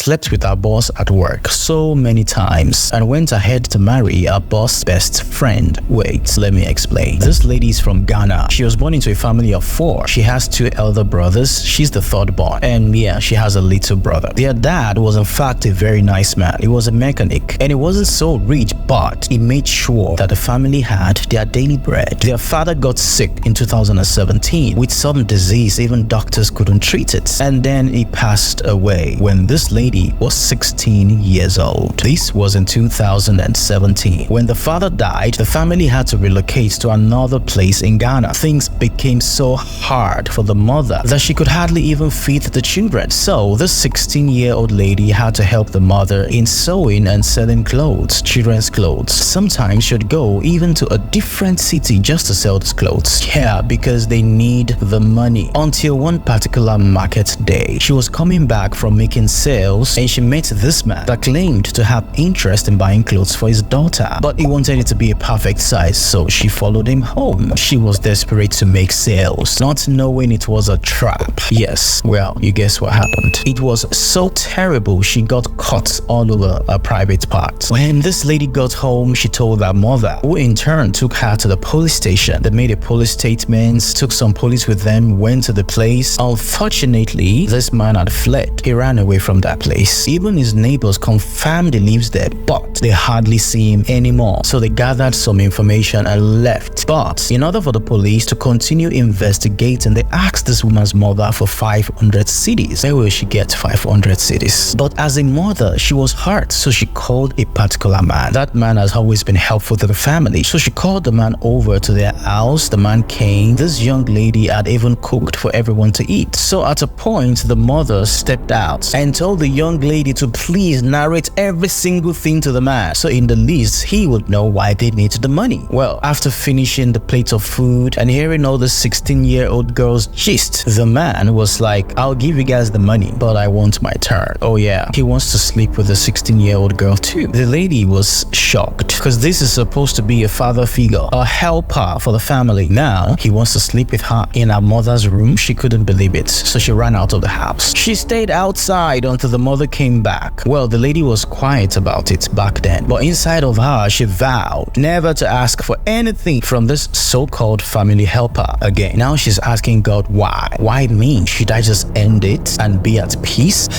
slept with our boss at work so many times and went ahead to marry our boss's best friend. Wait, let me explain. This lady is from Ghana. She was born into a family of 4. She has 2 elder brothers. She's the third born. And yeah, she has a little brother. Their dad was in fact a very nice man. He was a mechanic and he wasn't so rich, but he made sure that the family had their daily bread. Their father got sick in 2017 with some disease even doctors couldn't treat it, and then he passed away when this lady was 16 years old. This was in 2017. When the father died, the family had to relocate to another place in Ghana. Things became so hard for the mother that she could hardly even feed the children. So this 16-year-old lady had to help the mother in sewing and selling clothes, children's clothes. Sometimes she'd go even to a different city just to sell these clothes. Yeah, because they need the money. Until one particular market day, she was coming back from making sales and she met this man that claimed to have interest in buying clothes for his daughter, but he wanted it to be a perfect size, so she followed him home. She was desperate to make sales, not knowing it was a trap. Yes, well, you guess what happened. It was so terrible she got cut all over her private part. When this lady got home, she told her mother, who in turn took her to the police station. They made a police statement, took some police with them, went to the place. Unfortunately, this man had fled. He ran away from that place. Even his neighbors confirmed he lives there, but they hardly see him anymore. So they gathered some information and left. But in order for the police to continue investigating, they asked this woman's mother for 500 cedis. Where will she get 500 cedis? But as a mother, she was hurt, so she called a particular man. That man has always been helpful to the family, so she called the man over to their house. The man came. This young lady had even cooked for everyone to eat. So at a point, the mother stepped out and told the young lady to please narrate every single thing to the man, so in the least he would know why they needed the money. Well, after finishing the plate of food and hearing all the 16-year-old girl's gist, the man was like, I'll give you guys the money, but I want my turn. Oh yeah, he wants to sleep with the 16-year-old girl too. The lady was shocked because this is supposed to be a father figure, a helper for the family. Now he wants to sleep with her in her mother's room. She couldn't believe it, so she ran out of the house. She stayed outside until the mother came back. Well, the lady was quiet about it back then, but inside of her, she vowed never to ask for anything from this so-called family helper again. Now she's asking God why. Why me? Should I just end it and be at peace?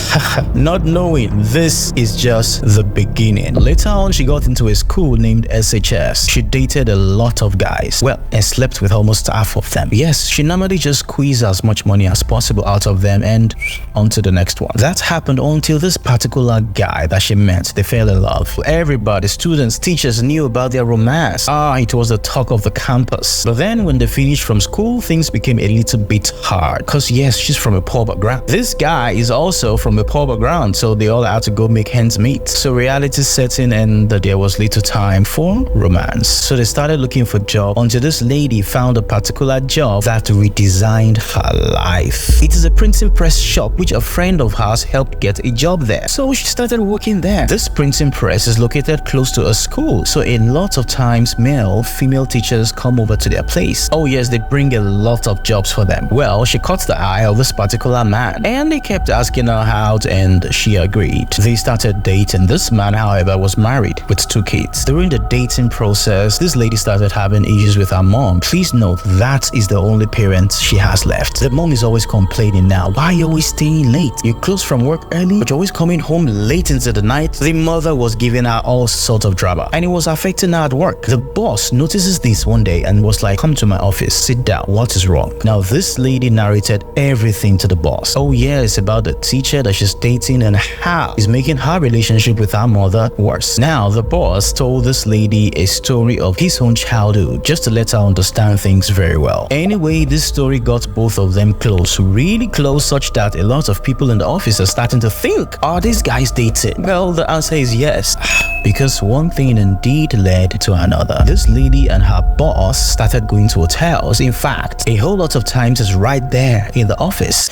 Not knowing this is just the beginning. Later on, she got into a school named SHS. She dated a lot of guys, well, and slept with almost half of them. Yes, she normally just squeezed as much money as possible out of them and on to the next one. That happened until this particular guy that she met, they fell in love. Everybody, students, teachers knew about their romance. It was the talk of the campus. But then when they finished from school, things became a little bit hard. Cause yes, she's from a poor background. This guy is also from a poor background, so they all had to go make ends meet. So reality set in and there was little time for romance. So they started looking for jobs until this lady found a particular job that redesigned her life. It is a printing press shop which a friend of hers helped get a job there. So she started working there. This printing press is located close to a school, so a lot of times female teachers come over to their place. Oh yes, they bring a lot of jobs for them. Well, she caught the eye of this particular man and they kept asking her out and she agreed. They started dating. This man, however, was married with 2 kids. During the dating process, this lady started having issues with her mom. Please note, that is the only parent she has left. The mom is always complaining now. Why are you always staying late? You close from work early, but you're always coming home late into the night. The mother was giving her all sorts of drama and it was affecting her at work. The boss notices this one day and was like, come to my office, sit down, what is wrong? Now this lady narrated everything to the boss. Oh yeah, it's about the teacher that she's dating and how he's making her relationship with her mother worse. Now the boss told this lady a story of his own childhood just to let her understand things very well. Anyway, this story got both of them close, really close, such that a lot of people in the office are starting to think, are these guys dating? Well, the answer is yes. because one thing indeed led to another. This lady and her boss started going to hotels. In fact, a whole lot of times is right there in the office.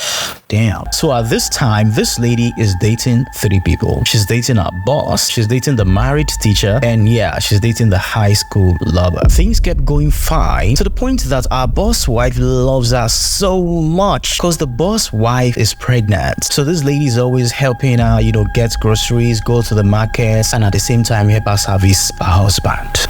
Damn. So at this time, this lady is dating 3 people. She's dating her boss, she's dating the married teacher, and yeah, she's dating the high school lover. Things kept going fine to the point that our boss wife loves her so much because the boss wife is pregnant. So this lady is always helping her, get groceries, go to the markets, and at the same time help her service her husband.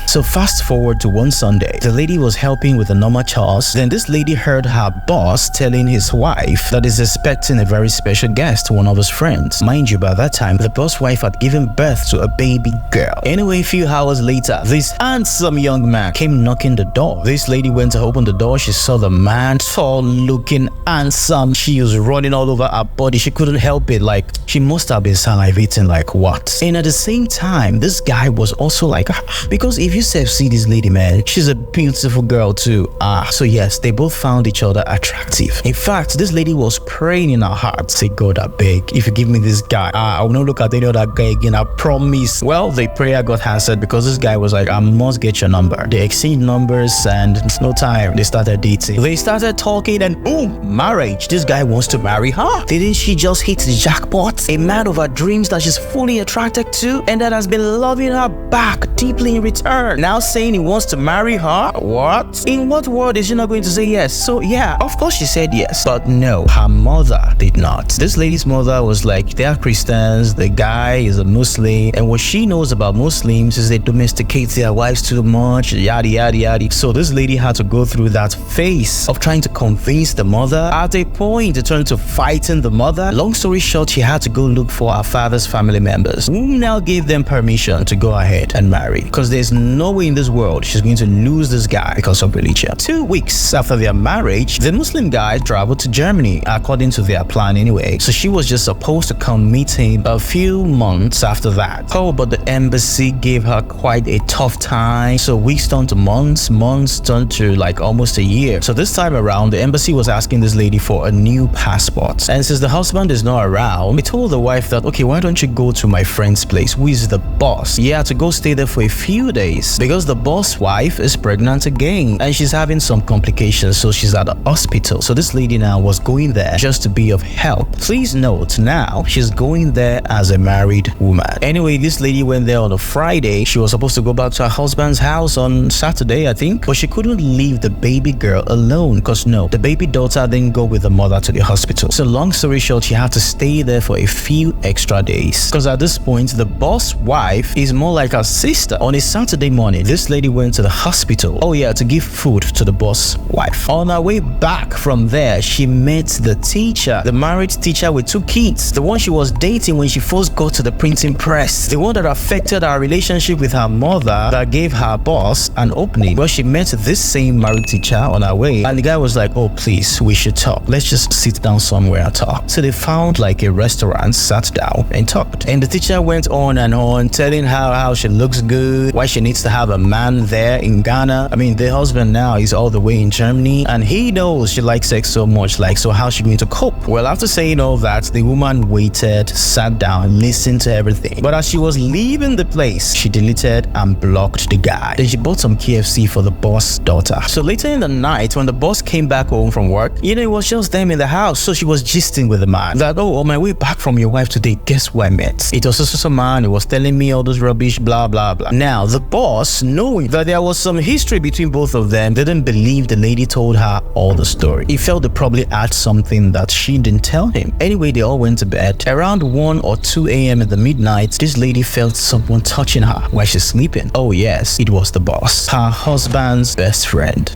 So fast forward to one Sunday, the lady was helping with the normal chores. Then this lady heard her boss telling his wife that he's expecting a very special guest, one of his friends. Mind you, by that time, the boss wife had given birth to a baby girl. Anyway, a few hours later, this handsome young man came knocking the door. This lady went to open the door. She saw the man, tall looking, handsome. She was running all over her body. She couldn't help it. Like, she must have been salivating like what? And at the same time, this guy was also like, because if you see this lady, man, she's a beautiful girl too. So yes, they both found each other attractive. In fact, this lady was praying in her heart, say, God, I beg, if you give me this guy, I will not look at any other guy again, I promise. Well, the prayer got answered because this guy was like, I must get your number. They exchanged numbers and no time, they started dating. They started talking and boom, marriage. This guy wants to marry her. Didn't she just hit the jackpot? A man of her dreams that she's fully attracted to and that has been loving her back deeply in return. Now saying he wants to marry her? What? In what world is she not going to say yes? So yeah, of course she said yes. But no, her mother did not. This lady's mother was like, they are Christians, the guy is a Muslim, and what she knows about Muslims is they domesticate their wives too much, yada yada yada. So this lady had to go through that phase of trying to convince the mother. At a point, it turned to fighting the mother. Long story short, she had to go look for her father's family members, who now gave them permission to go ahead and marry, because there's no way in this world she's going to lose this guy because of religion. 2 weeks after their marriage, the Muslim guy traveled to Germany, according to their plan anyway. So she was just supposed to come meet him a few months after that. Oh, but the embassy gave her quite a tough time. So weeks turned to months, months turned to like almost a year. So this time around, the embassy was asking this lady for a new passport. And since the husband is not around, he told the wife that, okay, why don't you go to my friend's place, who is the boss? Yeah, to go stay there for a few days because the boss wife is pregnant again and she's having some complications, so she's at the hospital. So this lady now was going there just to be of help. Please note, now she's going there as a married woman. Anyway, this lady went there on a Friday. She was supposed to go back to her husband's house on Saturday, I think, but she couldn't leave the baby girl alone because no, the baby daughter didn't go with the mother to the hospital. So long story short, she had to stay there for a few extra days because at this point, the boss wife is more like her sister. On a Saturday morning, this lady went to the hospital, oh yeah, to give food to the boss wife. On her way back from there, she met the teacher, the married teacher with 2 kids, the one she was dating when she first got to the printing press, the one that affected her relationship with her mother that gave her boss an opening. Well, she met this same married teacher on her way and the guy was like, oh please, we should talk, let's just sit down somewhere and talk. So they found like a restaurant, sat down and talked, and the teacher went on and on telling her how she looks good, why she needs to have a man there in Ghana. I mean, the husband now is all the way in Germany and he knows she likes sex so much, like, so how's she going to cope? Well, after saying all that, the woman waited, sat down, listened to everything, but as she was leaving the place, she deleted and blocked the guy. Then she bought some KFC for the boss daughter. So later in the night, when the boss came back home from work, it was just them in the house. So she was gisting with the man that, oh, on my way back from your wife today, guess who I met? It was also a man who was telling me all this rubbish, blah blah blah. Now the boss, knowing that there was some history between both of them, didn't believe the lady told her all the story. He felt they probably had something that she didn't tell him. Anyway, they all went to bed. Around 1 or 2 a.m. in the midnight, this lady felt someone touching her while she's sleeping. Oh yes, it was the boss, her husband's best friend.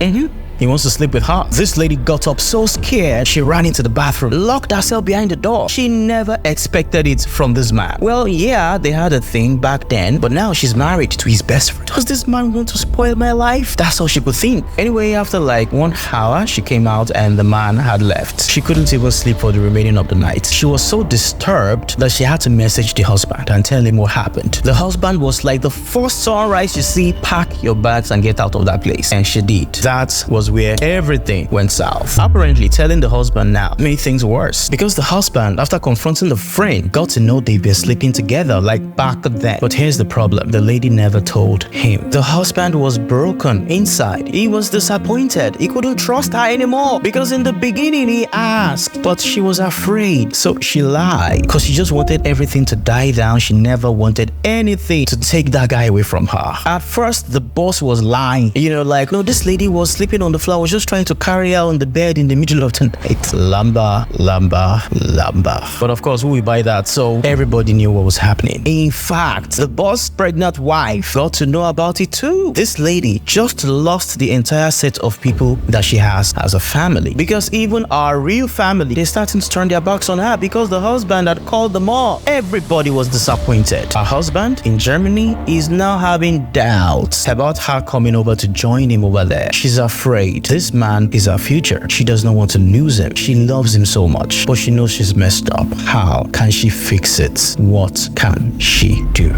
He wants to sleep with her. This lady got up so scared, she ran into the bathroom, locked herself behind the door. She never expected it from this man. Well, yeah, they had a thing back then, but now she's married to his best friend. Does this man want to spoil my life? That's all she could think. Anyway, after like 1 hour, she came out and the man had left. She couldn't even sleep for the remaining of the night. She was so disturbed that she had to message the husband and tell him what happened. The husband was like, the first sunrise you see, pack your bags and get out of that place. And she did. That was was where everything went south. Apparently, telling the husband now made things worse because the husband, after confronting the friend, got to know they've been sleeping together like back then. But here's the problem. The lady never told him. The husband was broken inside. He was disappointed. He couldn't trust her anymore because in the beginning he asked, but she was afraid. So she lied because she just wanted everything to die down. She never wanted anything to take that guy away from her. At first, the boss was lying. Like, no, this lady was sleeping on the floor. I was just trying to carry her on the bed in the middle of the night. Lamba. But of course, who will buy that? So everybody knew what was happening. In fact, the boss' pregnant wife got to know about it too. This lady just lost the entire set of people that she has as a family, because even our real family, they're starting to turn their backs on her because the husband had called them all. Everybody was disappointed. Her husband in Germany is now having doubts about her coming over to join him over there. She's afraid. This man is her future. She does not want to lose him. She loves him so much, but she knows she's messed up. How can she fix it? What can she do?